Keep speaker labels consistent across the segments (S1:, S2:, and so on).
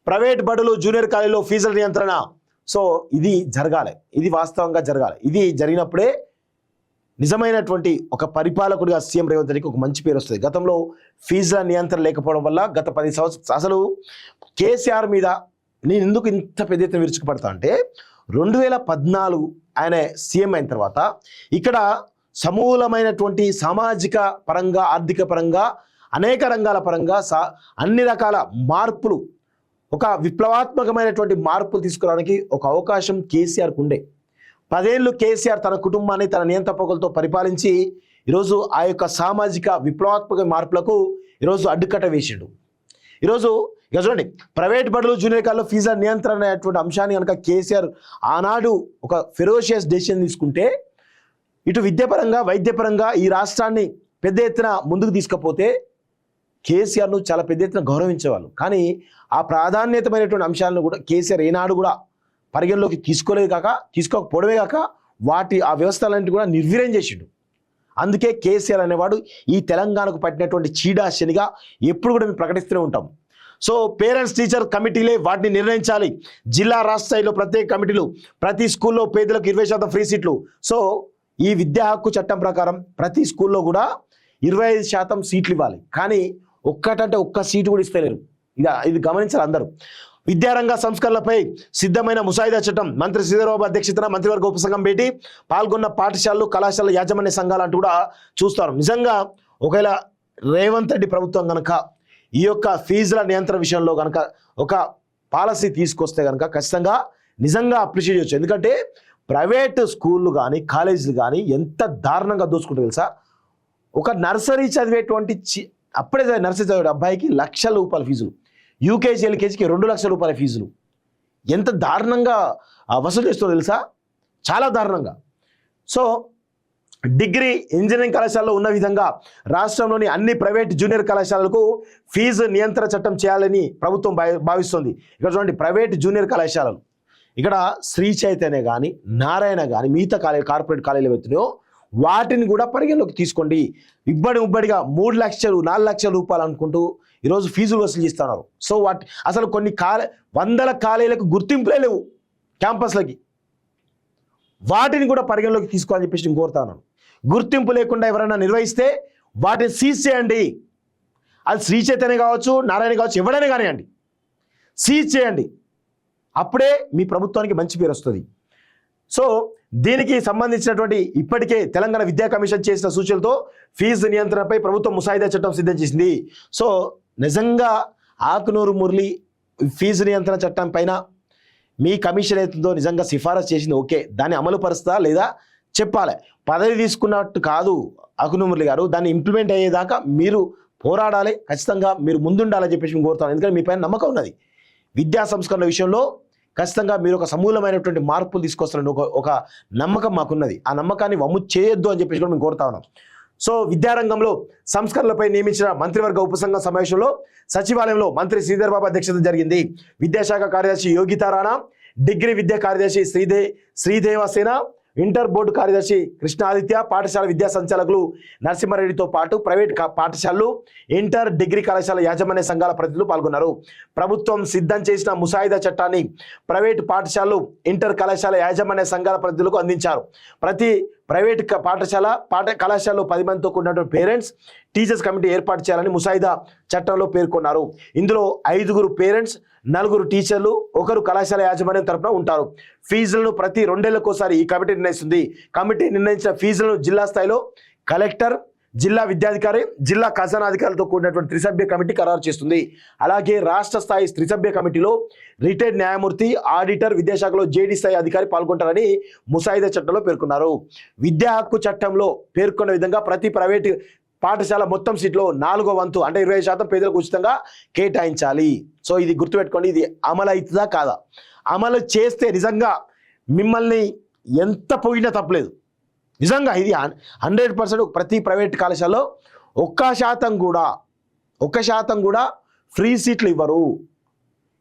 S1: Private బడులు junior కాలేజీలో ఫీజుల నియంత్రణ. సో ఇది జరగాలి, ఇది వాస్తవంగా జరగాలి. ఇది జరిగినప్పుడే నిజమైనటువంటి ఒక పరిపాలకుడిగా సీఎం రేవంత్ రెడ్డికి ఒక మంచి పేరు వస్తుంది. గతంలో ఫీజుల నియంత్రణ లేకపోవడం వల్ల గత 10 సంవత్సరాలు అసలు కేసీఆర్ మీద నేను ఎందుకు ఇంత పెద్ద ఎత్తున విరుచుకుపడతా అంటే 2014 ఆయన సీఎం అయిన తర్వాత ఇక్కడ సమూలమైనటువంటి సామాజిక పరంగా, ఆర్థిక పరంగా, అనేక రంగాల పరంగా అన్ని రకాల మార్పులు, ఒక విప్లవాత్మకమైనటువంటి మార్పులు తీసుకురావడానికి ఒక అవకాశం కేసీఆర్కు ఉండే. 10 ఏళ్ళు కేసీఆర్ తన కుటుంబాన్ని తన నియంత్రణ పరిపాలించి ఈరోజు ఆ యొక్క సామాజిక విప్లవాత్మక మార్పులకు ఈరోజు అడ్డుకట్ట వేసిండు. ఈరోజు ఇక చూడండి, ప్రైవేట్ బడులు జూనియర్ కాలేజీలో ఫీజుల నియంత్రణ అనేటువంటి అంశాన్ని కనుక కేసీఆర్ ఆనాడు ఒక ఫెరోషియస్ డెసిషన్ తీసుకుంటే ఇటు విద్యాపరంగా, వైద్యపరంగా ఈ రాష్ట్రాన్ని పెద్ద ఎత్తున ముందుకు తీసుకపోతే కేసీఆర్ను చాలా పెద్ద ఎత్తున గౌరవించేవాళ్ళు. కానీ ఆ ప్రాధాన్యతమైనటువంటి అంశాలను కూడా కేసీఆర్ ఏనాడు కూడా పరిగణలోకి తీసుకోకపోవడమే కాక ఆ వ్యవస్థలన్నింటి కూడా నిర్వీర్యం చేసిండు. అందుకే కేసీఆర్ అనేవాడు ఈ తెలంగాణకు పట్టినటువంటి చీడా శనిగా ఎప్పుడు కూడా మేము ప్రకటిస్తూనే ఉంటాం. సో పేరెంట్స్ టీచర్ కమిటీలే వాటిని నిర్ణయించాలి. జిల్లా రాష్ట్ర స్థాయిలో ప్రత్యేక కమిటీలు, ప్రతి స్కూల్లో పేదలకు 20% ఫ్రీ సీట్లు. సో ఈ విద్యా హక్కు చట్టం ప్రకారం ప్రతి స్కూల్లో కూడా 25% సీట్లు ఇవ్వాలి. కానీ ఒక్క సీటు కూడా ఇస్తలేరు. ఇది గమనించాలి అందరూ. విద్యారంగ సంస్కరణలపై సిద్ధమైన ముసాయిదా చట్టం మంత్రి శ్రీధర్బాబు అధ్యక్షతన మంత్రివర్గ ఉపసంఘం భేటీ, పాల్గొన్న పాఠశాలలు, కళాశాల యాజమాన్య సంఘాలు అంటూ కూడా చూస్తారు. నిజంగా ఒకవేళ రేవంత్ రెడ్డి ప్రభుత్వం కనుక ఈ యొక్క ఫీజుల నియంత్రణ విషయంలో కనుక ఒక పాలసీ తీసుకొస్తే కనుక ఖచ్చితంగా నిజంగా అప్రిషియేట్ చేయొచ్చు. ఎందుకంటే ప్రైవేట్ స్కూళ్ళు కానీ కాలేజీలు కానీ ఎంత దారుణంగా దోచుకుంటారు తెలుసా. ఒక నర్సరీ చదివేటువంటి అప్పుడే నర్సరీ చదివే అబ్బాయికి ₹1,00,000 ఫీజులు, యూకేజీ ఎల్కేజీకి ₹2,00,000 ఫీజులు. ఎంత దారుణంగా వసూలు చేస్తుందో తెలుసా, చాలా దారుణంగా. సో డిగ్రీ, ఇంజనీరింగ్ కళాశాలలో ఉన్న విధంగా రాష్ట్రంలోని అన్ని ప్రైవేట్ జూనియర్ కళాశాలలకు ఫీజు నియంత్రణ చట్టం చేయాలని ప్రభుత్వం భావిస్తుంది. ఇక్కడ చూడండి, ప్రైవేట్ జూనియర్ కళాశాలలు ఇక్కడ శ్రీ చైతన్య కానీ, నారాయణ కానీ, మిగతా కార్పొరేట్ కాలేజీలు ఎత్తున్నాయో వాటిని కూడా పరిగణలోకి తీసుకోండి. ఉబ్బడిగా 3 లక్షలు, 4 లక్షల రూపాయలు అనుకుంటూ ఈరోజు ఫీజులు వసూలు చేస్తున్నారు. సో అసలు కొన్ని వందల కాలేజీలకు గుర్తింపులే లేవు క్యాంపస్లకి. వాటిని కూడా పరిగణలోకి తీసుకోవాలని చెప్పేసి నేను కోరుతాను. గుర్తింపు లేకుండా ఎవరైనా నిర్వహిస్తే వాటిని సీజ్ చేయండి. అది శ్రీ చైతన్య కావచ్చు, నారాయణ కావచ్చు, ఎవరైనా కానివ్వండి, సీజ్ చేయండి. అప్పుడే మీ ప్రభుత్వానికి మంచి పేరు వస్తుంది. సో దీనికి సంబంధించినటువంటి ఇప్పటికే తెలంగాణ విద్యా కమిషన్ చేసిన సూచనలతో ఫీజు నియంత్రణపై ప్రభుత్వం ముసాయిదా చట్టం సిద్ధం చేసింది. సో నిజంగా ఆకునూరు మురళి ఫీజు నియంత్రణ చట్టం పైన మీ కమిషన్ ఏతుందో నిజంగా సిఫారసు చేసింది, ఓకే, దాన్ని అమలు పరుస్తా లేదా చెప్పాలి. పదవి తీసుకున్నట్టు కాదు ఆకునూరు మురళి గారు, దాన్ని ఇంప్లిమెంట్ అయ్యేదాకా మీరు పోరాడాలి, ఖచ్చితంగా మీరు ముందుండాలని చెప్పేసి మేము కోరుతాను. ఎందుకంటే మీ పైన నమ్మకం ఉన్నది. విద్యా సంస్కరణ విషయంలో ఖచ్చితంగా మీరు ఒక సమూలమైనటువంటి మార్పులు తీసుకొస్తారని ఒక నమ్మకం మాకున్నది. ఆ నమ్మకాన్ని వమ్ము చేయొద్దు అని చెప్పేసి కూడా మేము కోరుతా ఉన్నాం. సో విద్యారంగంలో సంస్కరణలపై నియమించిన మంత్రివర్గ ఉపసంఘం సమావేశంలో సచివాలయంలో మంత్రి శ్రీధర్బాబు అధ్యక్షత జరిగింది. విద్యాశాఖ కార్యదర్శి యోగితా రాణా, డిగ్రీ విద్యా కార్యదర్శి శ్రీదేవసేన, ఇంటర్ బోర్డు కార్యదర్శి కృష్ణాదిత్య, పాఠశాల విద్యా సంచాలకులు నరసింహారెడ్డితో పాటు ప్రైవేట్ పాఠశాలలు, ఇంటర్, డిగ్రీ కళాశాల యాజమాన్య సంఘాల ప్రతినిధులు పాల్గొన్నారు. ప్రభుత్వం సిద్ధం చేసిన ముసాయిదా చట్టాన్ని ప్రైవేట్ పాఠశాలలు, ఇంటర్ కళాశాల యాజమాన్య సంఘాల ప్రతినిధులకు అందించారు. ప్రతి ప్రైవేట్ కళాశాలలో 10 మందితో కూడినటువంటి పేరెంట్స్ టీచర్స్ కమిటీ ఏర్పాటు చేయాలని ముసాయిదా చట్టంలో పేర్కొన్నారు. ఇందులో 5 పేరెంట్స్, 4 టీచర్లు, 1 కళాశాల యాజమాన్యం తరపున ఉంటారు. ఫీజులను ప్రతి 2 ఏళ్లకోసారి ఈ కమిటీ నిర్ణయిస్తుంది. కమిటీ నిర్ణయించిన ఫీజులను జిల్లా స్థాయిలో కలెక్టర్, జిల్లా విద్యాధికారి, జిల్లా ఖజానాధికారులతో కూడినటువంటి త్రిసభ్య కమిటీ ఖరారు చేస్తుంది. అలాగే రాష్ట్ర స్థాయి త్రిసభ్య కమిటీలో రిటైర్డ్ న్యాయమూర్తి, ఆడిటర్, విద్యాశాఖలో జేడీ స్థాయి అధికారి పాల్గొంటారని ముసాయిదా చట్టంలో పేర్కొన్నారు. విద్యా హక్కు చట్టంలో పేర్కొన్న విధంగా ప్రతి ప్రైవేటు పాఠశాల మొత్తం సీట్లో 4వ వంతు అంటే 20% పేదలకు ఉచితంగా కేటాయించాలి. సో ఇది గుర్తుపెట్టుకోండి. ఇది అమలు అవుతుందా కాదా? అమలు చేస్తే నిజంగా మిమ్మల్ని ఎంత పోయినా తప్పలేదు. నిజంగా ఇది 100% ప్రతి ప్రైవేట్ కళాశాలలో 1% కూడా ఫ్రీ సీట్లు ఇవ్వరు.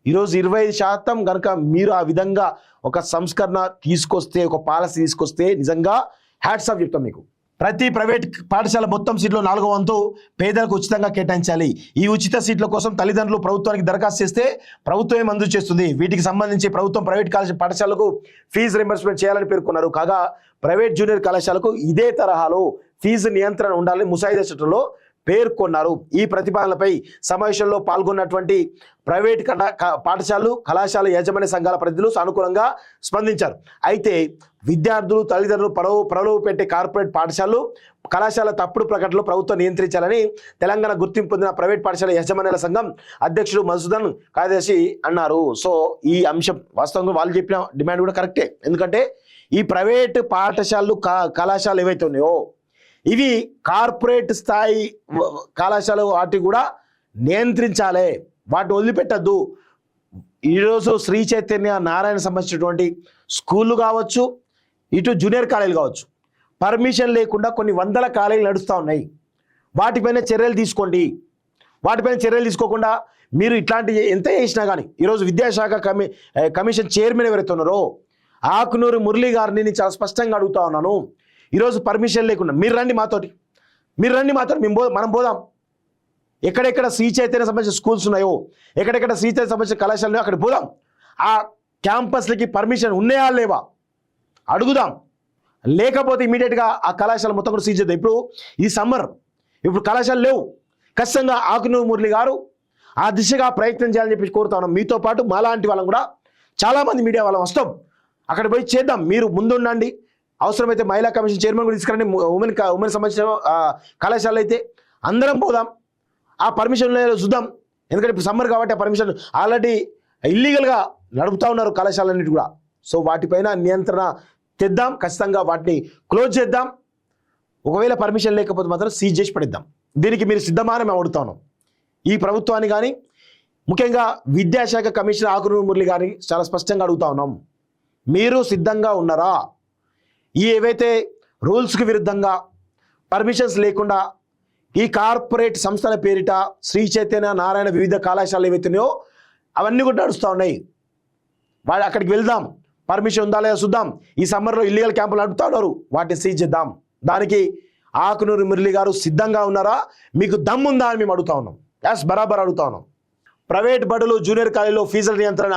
S1: ఈరోజు 25% కనుక మీరు ఆ విధంగా ఒక సంస్కరణ తీసుకొస్తే, ఒక పాలసీ తీసుకొస్తే నిజంగా హ్యాట్స్ ఆఫ్ చెప్తాం మీకు. ప్రతి ప్రైవేట్ పాఠశాల మొత్తం సీట్లో 4వ వంతు పేదలకు ఉచితంగా కేటాయించాలి. ఈ ఉచిత సీట్ల కోసం తల్లిదండ్రులు ప్రభుత్వానికి దరఖాస్తు చేస్తే ప్రభుత్వమే మంజూరు చేస్తుంది. వీటికి సంబంధించి ప్రభుత్వం ప్రైవేట్ పాఠశాలకు ఫీజు రింబర్స్మెంట్ చేయాలని పేర్కొన్నారు. కాగా ప్రైవేట్ జూనియర్ కళాశాలకు ఇదే తరహాలో ఫీజు నియంత్రణ ఉండాలని ముసాయిదా చట్టంలో పేర్కొన్నారు. ఈ ప్రతిపాదనలపై సమావేశంలో పాల్గొన్నటువంటి ప్రైవేట్ పాఠశాలలు కళాశాల యాజమాన్య సంఘాల ప్రతినిధులు సానుకూలంగా స్పందించారు. అయితే విద్యార్థులు తల్లిదండ్రులు ప్రలోభ పెట్టే కార్పొరేట్ పాఠశాలలు కళాశాల తప్పుడు ప్రకటనలు ప్రభుత్వం నియంత్రించాలని తెలంగాణ గుర్తింపు పొందిన ప్రైవేట్ పాఠశాల యాజమాన్యాల సంఘం అధ్యక్షుడు మధుసూదన్ కార్యదర్శి అన్నారు. సో ఈ అంశం వాస్తవంగా వాళ్ళు చెప్పిన డిమాండ్ కూడా కరెక్టే. ఎందుకంటే ఈ ప్రైవేట్ పాఠశాలలు కళాశాలలు ఏవైతే ఉన్నాయో ఇవి కార్పొరేట్ స్థాయి కళాశాల వాటిని కూడా నియంత్రించాలి, వాటిని వదిలిపెట్టద్దు. ఈరోజు శ్రీ చైతన్య నారాయణ సంబంధించినటువంటి స్కూళ్ళు కావచ్చు, ఇటు జూనియర్ కాలేజీలు కావచ్చు, పర్మిషన్ లేకుండా కొన్ని వందల కాలేజీలు నడుస్తూ ఉన్నాయి. వాటిపైన చర్యలు తీసుకోండి. వాటిపైన చర్యలు తీసుకోకుండా మీరు ఇట్లాంటి ఎంత చేసినా కానీ ఈరోజు విద్యాశాఖ కమిషన్ చైర్మన్ ఎవరైతే ఉన్నారో ఆకునూరి మురళి గారిని నేను చాలా స్పష్టంగా అడుగుతా ఉన్నాను. ఈరోజు పర్మిషన్ లేకుండా మీరు రండి మాతోటి మనం పోదాం. ఎక్కడెక్కడ శ్రీ చైతన్య సంబంధించిన స్కూల్స్ ఉన్నాయో, ఎక్కడెక్కడ శ్రీ చైతన్య సంబంధించిన కళాశాలలు ఉన్నాయో అక్కడికి పోదాం. ఆ క్యాంపస్లకి పర్మిషన్ ఉన్నాయా లేవా అడుగుదాం. లేకపోతే ఇమీడియట్గా ఆ కళాశాల మొత్తం కూడా సీజ్ చేద్దాం. ఇప్పుడు ఈ సమ్మర్, ఇప్పుడు కళాశాలలు లేవు. ఖచ్చితంగా ఆకునూరి మురళి గారు ఆ దిశగా ప్రయత్నం చేయాలని చెప్పి కోరుతా ఉన్నాం. మీతో పాటు మాలాంటి వాళ్ళం కూడా చాలామంది మీడియా వాళ్ళం వస్తాం, అక్కడ పోయి చేద్దాం. మీరు ముందుండండి. అవసరమైతే మహిళా కమిషన్ చైర్మన్ కూడా తీసుకురండి. ఉమెన్ సంబంధించిన కళాశాలలు అయితే అందరం పోదాం, ఆ పర్మిషన్ చూద్దాం. ఎందుకంటే ఇప్పుడు సమ్మర్ కాబట్టి ఆ పర్మిషన్ ఆల్రెడీ ఇల్లీగల్గా నడుపుతూ ఉన్నారు కళాశాలన్నిటి కూడా. సో వాటిపైన నియంత్రణ తెద్దాం, ఖచ్చితంగా వాటిని క్లోజ్ చేద్దాం. ఒకవేళ పర్మిషన్ లేకపోతే మాత్రం సీజ్ చేసి పడిద్దాం. దీనికి మీరు సిద్ధమా అని మేము అడుగుతాను ఈ ప్రభుత్వాన్ని కానీ, ముఖ్యంగా విద్యాశాఖ కమిషనర్ ఆకునూరి మురళి గారిని చాలా స్పష్టంగా అడుగుతా ఉన్నాం. మీరు సిద్ధంగా ఉన్నారా? ఈ ఏవైతే రూల్స్కి విరుద్ధంగా పర్మిషన్స్ లేకుండా ఈ కార్పొరేట్ సంస్థల పేరిట శ్రీ చైతన్య నారాయణ వివిధ కళాశాలలు ఏవైతున్నాయో అవన్నీ కూడా నడుస్తూ ఉన్నాయి. వాళ్ళు అక్కడికి వెళ్దాం, పర్మిషన్ ఉందా లేదా చూద్దాం. ఈ సమ్మర్లో ఇల్లీగల్ క్యాంపులు నడుపుతా ఉన్నారు, వాటిని సీజ్ చేద్దాం. దానికి ఆకునూరి మురళి గారు సిద్ధంగా ఉన్నారా? మీకు దమ్ముందా అని మేము అడుగుతా ఉన్నాం. బరాబర్ అడుగుతా ఉన్నాం. ప్రైవేట్ బడులు జూనియర్ కాలేజీలో ఫీజుల నియంత్రణ,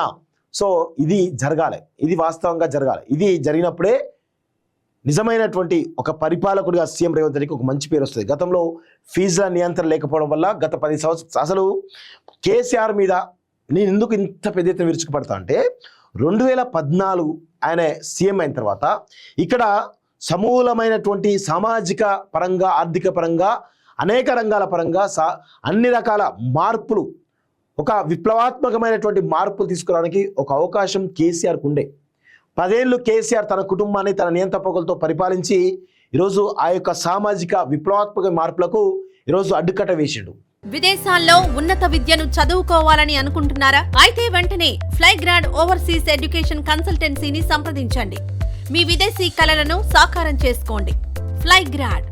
S1: సో ఇది జరగాలి, ఇది వాస్తవంగా జరగాలి. ఇది జరిగినప్పుడే నిజమైనటువంటి ఒక పరిపాలకుడిగా సీఎం రేవంత్ రెడ్డికి ఒక మంచి పేరు వస్తుంది. గతంలో ఫీజుల నియంత్రణ లేకపోవడం వల్ల గత 10 సంవత్సరాలు అసలు కేసీఆర్ మీద నేను ఎందుకు ఇంత పెద్ద ఎత్తున విరుచుకుపడతా అంటే 2014 ఆయన సీఎం అయిన తర్వాత ఇక్కడ సమూలమైనటువంటి సామాజిక పరంగా, ఆర్థిక పరంగా, అనేక రంగాల పరంగా అన్ని రకాల మార్పులు, ఒక విప్లవాత్మకమైనటువంటి మార్పులు తీసుకురావడానికి ఒక అవకాశం కేసీఆర్కు ఉండే. 10 ఏళ్ళు కేసీఆర్ తన కుటుంబాన్ని తన నియంత్రణ పరిపాలించి ఈరోజు ఆ యొక్క సామాజిక విప్లవాత్మక మార్పులకు ఈరోజు అడ్డుకట్ట వేసిండు.
S2: విదేశాల్లో ఉన్నత విద్యను చదువుకోవాలని అనుకుంటున్నారా? అయితే వెంటనే ఫ్లైగ్రాడ్ ఓవర్సీస్ ఎడ్యుకేషన్ కన్సల్టెన్సీని సంప్రదించండి. మీ విదేశీ కలలను సాకారం చేసుకోండి. ఫ్లైగ్రాడ్